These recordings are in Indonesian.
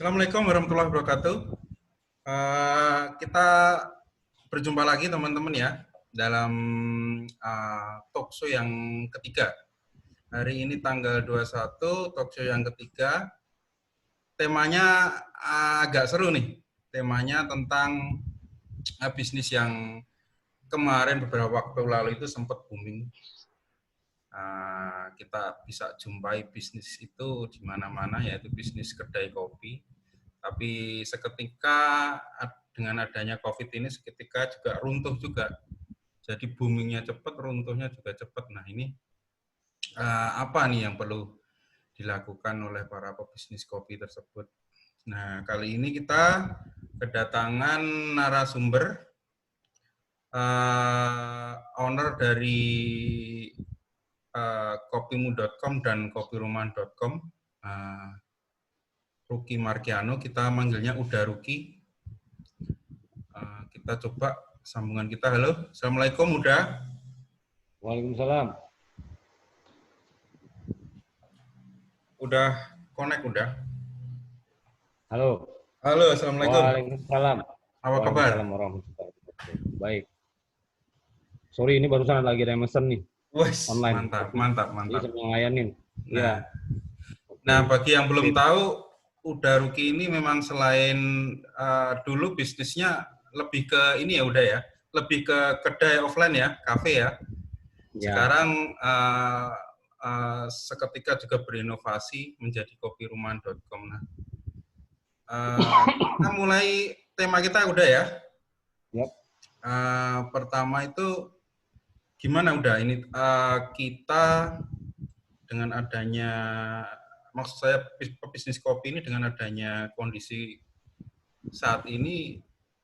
Assalamualaikum warahmatullahi wabarakatuh. Kita berjumpa lagi teman-teman ya dalam talkshow yang ketiga. Hari ini tanggal 21, talkshow yang ketiga. Temanya agak seru nih. Temanya tentang bisnis yang kemarin beberapa waktu lalu itu sempat booming. Kita bisa jumpai bisnis itu di mana-mana, yaitu bisnis kedai kopi. Tapi seketika dengan adanya COVID ini seketika juga runtuh juga. Jadi boomingnya cepat, runtuhnya juga cepat. Nah ini apa nih yang perlu dilakukan oleh para pebisnis kopi tersebut? Nah kali ini kita kedatangan narasumber owner dari kopimu.com dan kopirumahan.com, Ruki Markiano. Kita manggilnya Uda Ruki. Kita coba sambungan kita. Halo, Assalamualaikum Uda. Waalaikumsalam. Udah connect udah. Halo. Halo, Assalamualaikum. Waalaikumsalam. Apa kabar? Waalaikumsalam warahmatullahi wabarakatuh. Baik. Sorry, ini barusan lagi ada yang mesen nih. Wes, Online. mantap. Jadi saya ngelayanin. Nah, nah, bagi yang belum tahu, Uda Ruki ini memang selain dulu bisnisnya lebih ke ini ya udah ya, lebih ke kedai offline ya, kafe ya. Sekarang seketika juga berinovasi menjadi kopirumahan.com. Nah, kita mulai tema kita udah ya. Yep. Pertama itu gimana udah ini kita dengan adanya, maksud saya bisnis kopi ini dengan adanya kondisi saat ini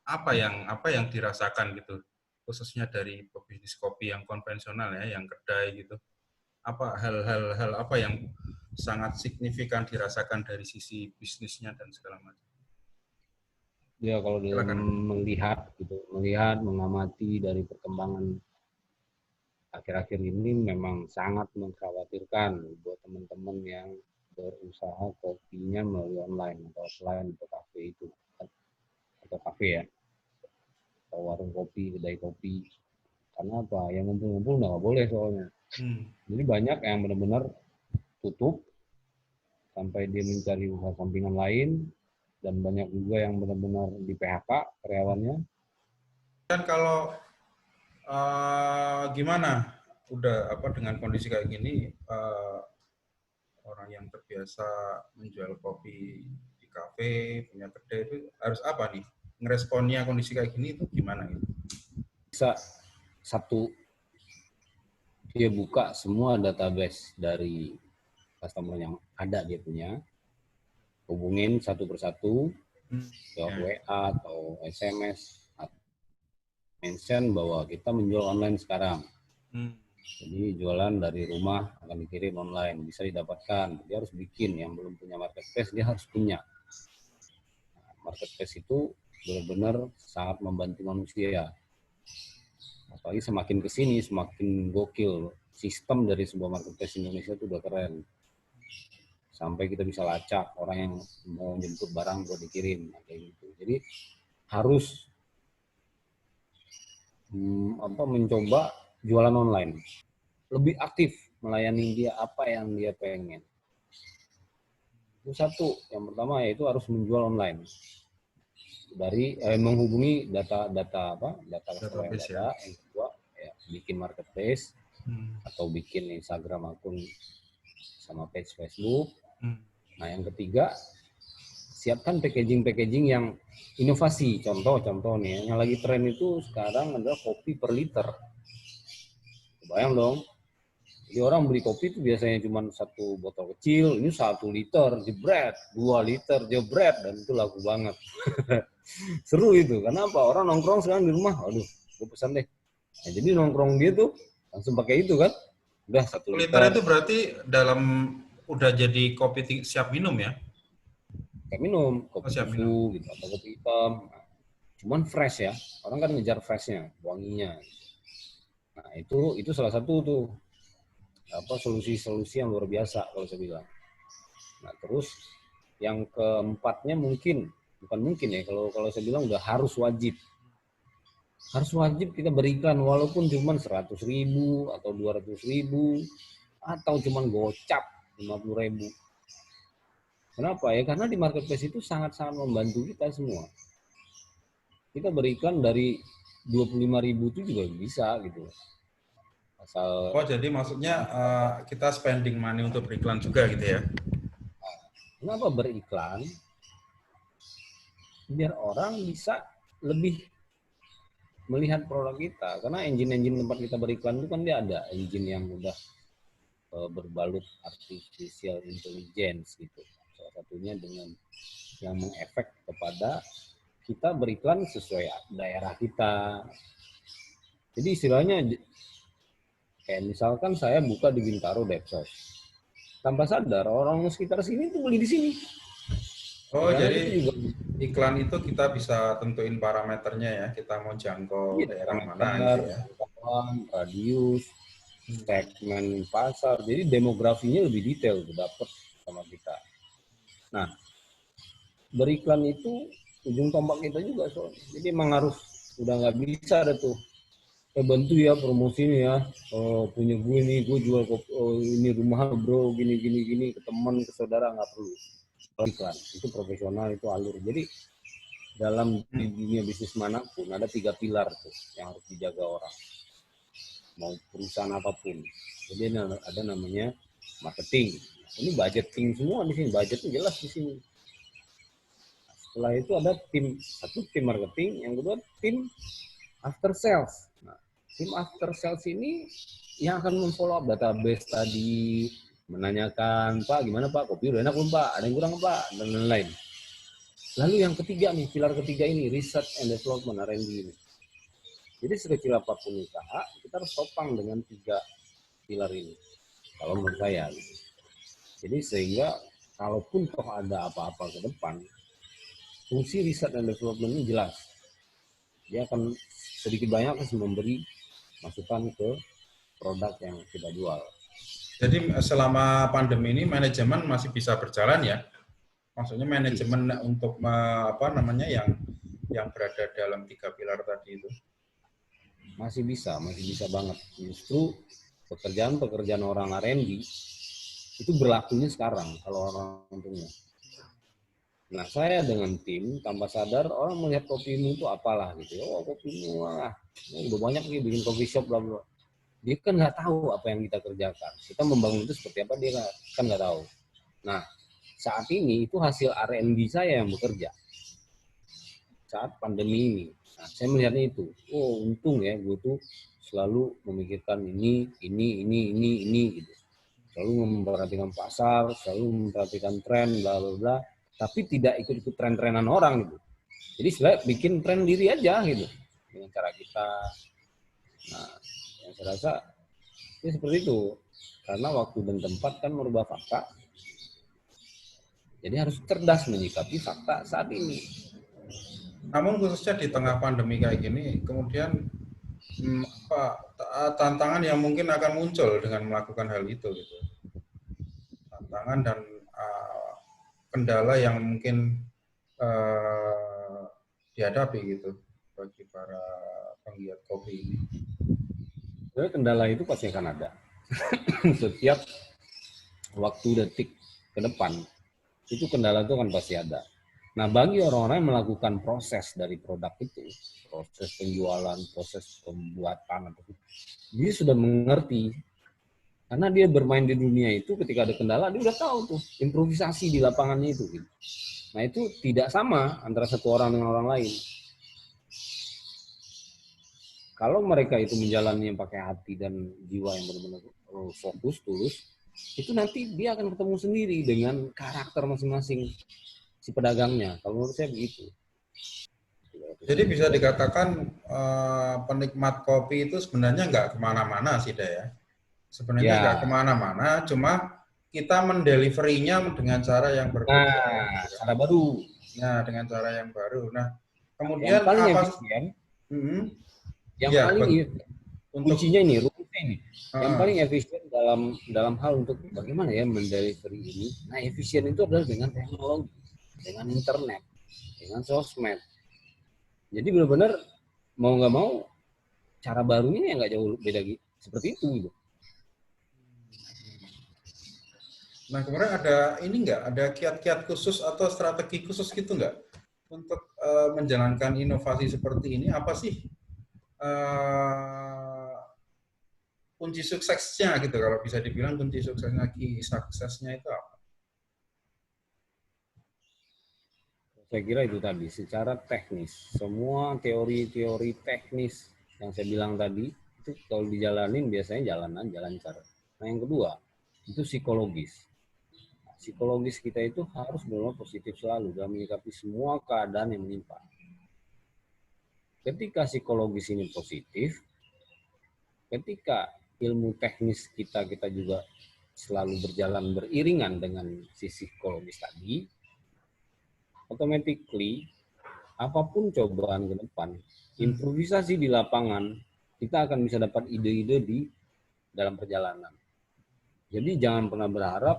apa yang dirasakan gitu, khususnya dari bisnis kopi yang konvensional ya, yang kedai gitu. Apa hal-hal apa yang sangat signifikan dirasakan dari sisi bisnisnya dan segala macam? Ya kalau dalam melihat mengamati dari perkembangan akhir-akhir ini memang sangat mengkhawatirkan buat teman-teman yang berusaha kopinya melalui online atau offline atau kafe itu atau kafe ya atau warung kopi, kedai kopi. Karena apa? Yang ngumpul-ngumpul nggak boleh soalnya. Jadi banyak yang benar-benar tutup sampai dia mencari usaha sampingan lain, dan banyak juga yang benar-benar di PHK karyawannya. Dan kalau gimana udah dengan kondisi kayak gini, orang yang terbiasa menjual kopi di kafe, punya kedai itu harus apa nih? Ngeresponnya kondisi kayak gini itu gimana gitu? Bisa satu, dia buka semua database dari customer yang ada dia punya, hubungin satu persatu, lewat WA atau SMS, mention bahwa kita menjual online sekarang. Jadi jualan dari rumah akan dikirim online, bisa didapatkan. Dia harus bikin, yang belum punya marketplace dia harus punya. Nah, marketplace itu benar-benar sangat membantu manusia. Apalagi semakin kesini semakin gokil. Sistem dari sebuah marketplace Indonesia itu udah keren. Sampai kita bisa lacak orang yang mau jemput barang buat dikirim, kayak gitu. Jadi harus mencoba jualan online, lebih aktif melayani dia apa yang dia pengen. Itu satu, yang pertama yaitu harus menjual online dari menghubungi data customer yang ada. Yang kedua ya, bikin marketplace atau bikin Instagram akun sama page Facebook. Nah yang ketiga, siapkan packaging yang inovasi. Contoh nih, yang lagi tren itu sekarang adalah kopi per liter. Bayang dong, jadi orang beli kopi itu biasanya cuma satu botol kecil, ini 1 liter jebret, 2 liter jebret, dan itu laku banget. Seru itu, karena apa? Orang nongkrong sekarang di rumah, aduh, gue pesan deh. Nah, jadi nongkrong dia tuh langsung pakai itu kan, udah 1 liter. Itu berarti udah jadi kopi siap minum ya? Kayak minum, kopi susu gitu, atau kopi hitam. Cuman fresh ya, orang kan ngejar freshnya, wanginya. Nah itu salah satu tuh solusi-solusi yang luar biasa kalau saya bilang. Nah terus Yang keempatnya bukan mungkin ya, kalau saya bilang udah harus wajib. Harus wajib kita berikan walaupun cuma 100.000 atau 200.000 atau cuma gocap 50.000. Kenapa ya? Karena di marketplace itu sangat-sangat membantu kita semua. Kita berikan dari 25.000 itu juga bisa gitu. Asal jadi maksudnya kita spending money untuk beriklan juga gitu ya? kenapa beriklan? Biar orang bisa lebih melihat produk kita. Karena engine-engine tempat kita beriklan itu kan dia ada engine yang udah berbalut artificial intelligence gitu. Salah satunya dengan yang mengefek kepada kita beriklan sesuai daerah kita. Jadi istilahnya kayak misalkan saya buka di Bintaro Depsos. Tanpa sadar orang sekitar sini tuh beli di sini. Oh, Karena jadi itu juga iklan itu kita bisa tentuin parameternya ya, kita mau jangkau daerah mana gitu ya. Radius, segmen pasar. Jadi demografinya lebih detail dapat sama kita. Nah, beriklan itu ujung tombak kita juga soalnya. Jadi emang harus udah nggak bisa ada tuh. Bantu ya promosi ini ya. Punya gue nih, gue jual ini rumah bro, gini ke teman, ke saudara, nggak perlu. Iklan itu profesional, itu alur. Jadi dalam dunia bisnis manapun ada 3 pilar tuh yang harus dijaga orang. Mau perusahaan apapun. Jadi ada namanya marketing. Ini budgeting semua di sini, budgetnya jelas di sini. Setelah itu ada tim marketing, yang kedua tim after sales. Nah, tim after sales ini yang akan memfollow up database tadi, menanyakan, Pak gimana Pak, kopi udah enak belum Pak, ada yang kurang Pak, dan lain-lain. Lalu yang ketiga nih, pilar ketiga ini, research and development, R&D ini. Jadi sekecil apapun usaha, kita harus topang dengan 3 pilar ini. Kalau menurut saya. Jadi sehingga kalaupun toh ada apa-apa ke depan, fungsi research and development ini jelas. Dia akan sedikit banyak memberi masukan ke produk yang kita jual. Jadi selama pandemi ini manajemen masih bisa berjalan ya? Maksudnya manajemen untuk apa namanya yang berada dalam 3 pilar tadi itu? Masih bisa banget. Justru pekerjaan orang R&D itu berlakunya sekarang kalau orang untungnya. Nah, saya dengan tim tanpa sadar orang melihat kopimu itu apalah gitu. Oh, kopimu udah banyak nih bikin coffee shop bla bla. Dia kan nggak tahu apa yang kita kerjakan. Kita membangun itu seperti apa dia kan nggak tahu. Nah, saat ini itu hasil R&D saya yang bekerja saat pandemi ini. Nah, saya melihatnya itu. Oh, untung ya gue tuh selalu memikirkan ini gitu. Selalu memperhatikan pasar, selalu memperhatikan tren, bla bla bla. Tapi tidak ikut-ikut tren-trenan orang gitu. Jadi sebenarnya bikin tren diri aja gitu dengan cara kita. Nah, yang saya rasa itu seperti itu. Karena waktu dan tempat kan merubah fakta. Jadi harus cerdas menyikapi fakta saat ini. Namun khususnya di tengah pandemi kayak gini, kemudian tantangan yang mungkin akan muncul dengan melakukan hal itu gitu. Tantangan dan kendala yang mungkin dihadapi gitu bagi para penggiat kopi ini. Sebenarnya kendala itu pasti akan ada. Setiap waktu detik ke depan itu kendala itu kan pasti ada. Nah, bagi orang-orang yang melakukan proses dari produk itu, proses penjualan, proses pembuatan, dia sudah mengerti. Karena dia bermain di dunia itu, ketika ada kendala, dia udah tahu tuh, improvisasi di lapangannya itu. Gitu. Nah, itu tidak sama antara satu orang dengan orang lain. Kalau mereka itu menjalani pakai hati dan jiwa yang benar-benar fokus, tulus, itu nanti dia akan ketemu sendiri dengan karakter masing-masing si pedagangnya. Kalau menurut saya begitu. Jadi bisa dikatakan penikmat kopi itu sebenarnya nggak kemana-mana sih, ya. Sebenarnya nggak kemana-mana, cuma kita mendeliverinya dengan cara yang berbeda. Nah, cara baru. Nah, dengan cara yang baru. Nah, kemudian yang paling efisien, yang paling kuncinya ini, rumusnya ini. Yang paling efisien dalam hal untuk bagaimana ya mendelivery ini. Nah, efisien itu adalah dengan teknologi, dengan internet, dengan sosmed. Jadi benar-benar mau nggak mau cara barunya ya nggak jauh beda gitu. Seperti itu gitu. Nah, kemarin ada ini nggak? Ada kiat-kiat khusus atau strategi khusus gitu nggak untuk menjalankan inovasi seperti ini? Apa sih kunci suksesnya gitu? Kalau bisa dibilang kunci suksesnya itu apa? Saya kira itu tadi, secara teknis, semua teori-teori teknis yang saya bilang tadi, itu kalau dijalanin biasanya jalan lancar. Nah, yang kedua, itu psikologis. Psikologis kita itu harus benar-benar positif selalu dalam menyikapi semua keadaan yang menimpa. Ketika psikologis ini positif, ketika ilmu teknis kita juga selalu berjalan beriringan dengan sisi psikologis tadi, automatically apapun cobaan ke depan, improvisasi di lapangan, kita akan bisa dapat ide-ide di dalam perjalanan. Jadi jangan pernah berharap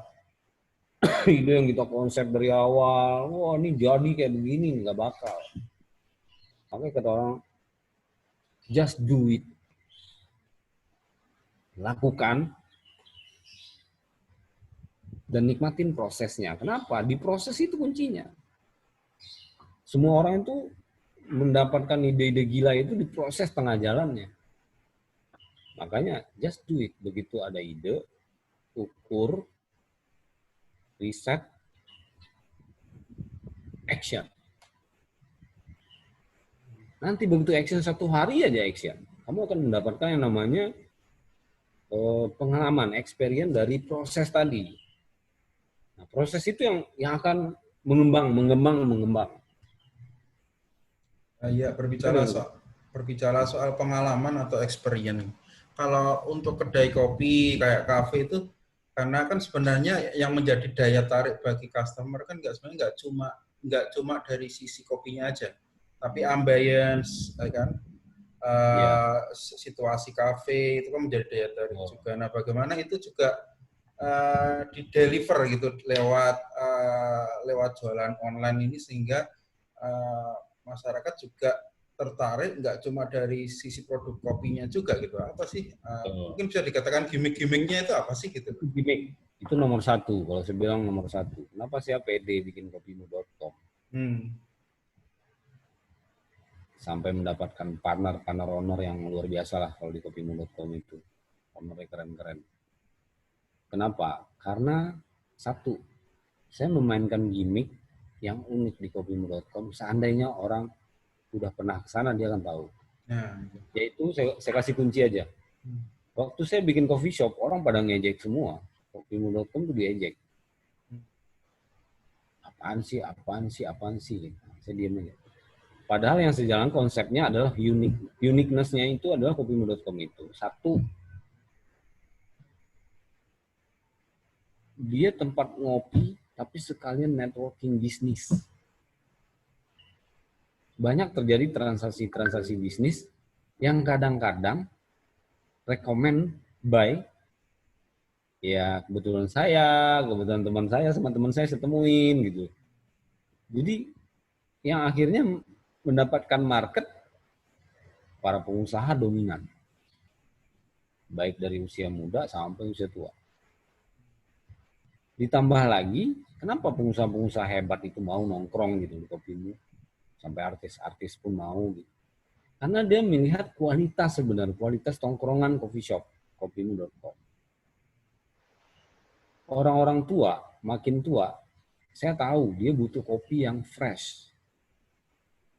ide yang kita konsep dari awal, wah ini jadi kayak begini, nggak bakal. Makanya kata orang, just do it. Lakukan dan nikmatin prosesnya. Kenapa? Di proses itu kuncinya. Semua orang itu mendapatkan ide-ide gila itu di proses tengah jalannya. Makanya just do it. Begitu ada ide, ukur, riset, action. Nanti begitu action 1 hari aja action, kamu akan mendapatkan yang namanya pengalaman, experience dari proses tadi. Nah, proses itu yang akan mengembang. Ya, berbicara soal pengalaman atau experience. Kalau untuk kedai kopi kayak kafe itu, karena kan sebenarnya yang menjadi daya tarik bagi customer kan sebenarnya nggak cuma dari sisi kopinya aja, tapi ambience, kan, situasi kafe itu kan menjadi daya tarik juga. Nah, bagaimana itu juga di deliver gitu lewat jualan online ini sehingga masyarakat juga tertarik nggak cuma dari sisi produk kopinya juga gitu. Apa sih mungkin bisa dikatakan gimmick-gimmicknya itu apa sih gitu? Gimmick itu nomor 1, kalau saya bilang nomor 1. Kenapa saya pede bikin kopimu.com? Sampai mendapatkan partner owner yang luar biasa lah kalau di kopimu.com itu. Ownernya keren-keren. Kenapa? Karena 1, saya memainkan gimmick yang unik di kopimu.com. Seandainya orang udah pernah ke sana, dia akan tahu. Yaitu saya kasih kunci aja. Waktu saya bikin coffee shop, orang pada ngejek semua. Kopimu.com tuh diejek. Apaan sih? Saya diam aja. Padahal yang sejalan konsepnya adalah uniqueness-nya itu adalah kopimu.com itu. 1, dia tempat ngopi, tapi sekalian networking bisnis. Banyak terjadi transaksi bisnis yang kadang-kadang recommend by, ya kebetulan teman saya sama teman saya temuin gitu. Jadi yang akhirnya mendapatkan market para pengusaha dominan. Baik dari usia muda sampai usia tua. Ditambah lagi, kenapa pengusaha-pengusaha hebat itu mau nongkrong gitu di Kopimu? Sampai artis-artis pun mau gitu. Karena dia melihat kualitas tongkrongan coffee shop, kopimu.com. Orang-orang tua, makin tua, saya tahu dia butuh kopi yang fresh.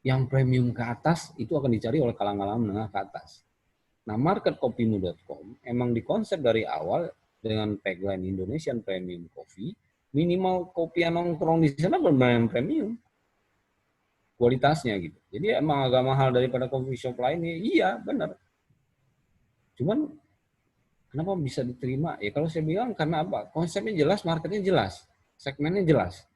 Yang premium ke atas itu akan dicari oleh kalangan menengah ke atas. Nah, market kopimu.com emang dikonsep dari awal dengan tagline Indonesian Premium Coffee, minimal kopi yang nongkrong di sana bermain premium kualitasnya gitu. Jadi emang agak mahal daripada coffee shop lainnya. Iya, benar. Cuman kenapa bisa diterima? Ya kalau saya bilang karena apa? Konsepnya jelas, marketnya jelas, segmennya jelas.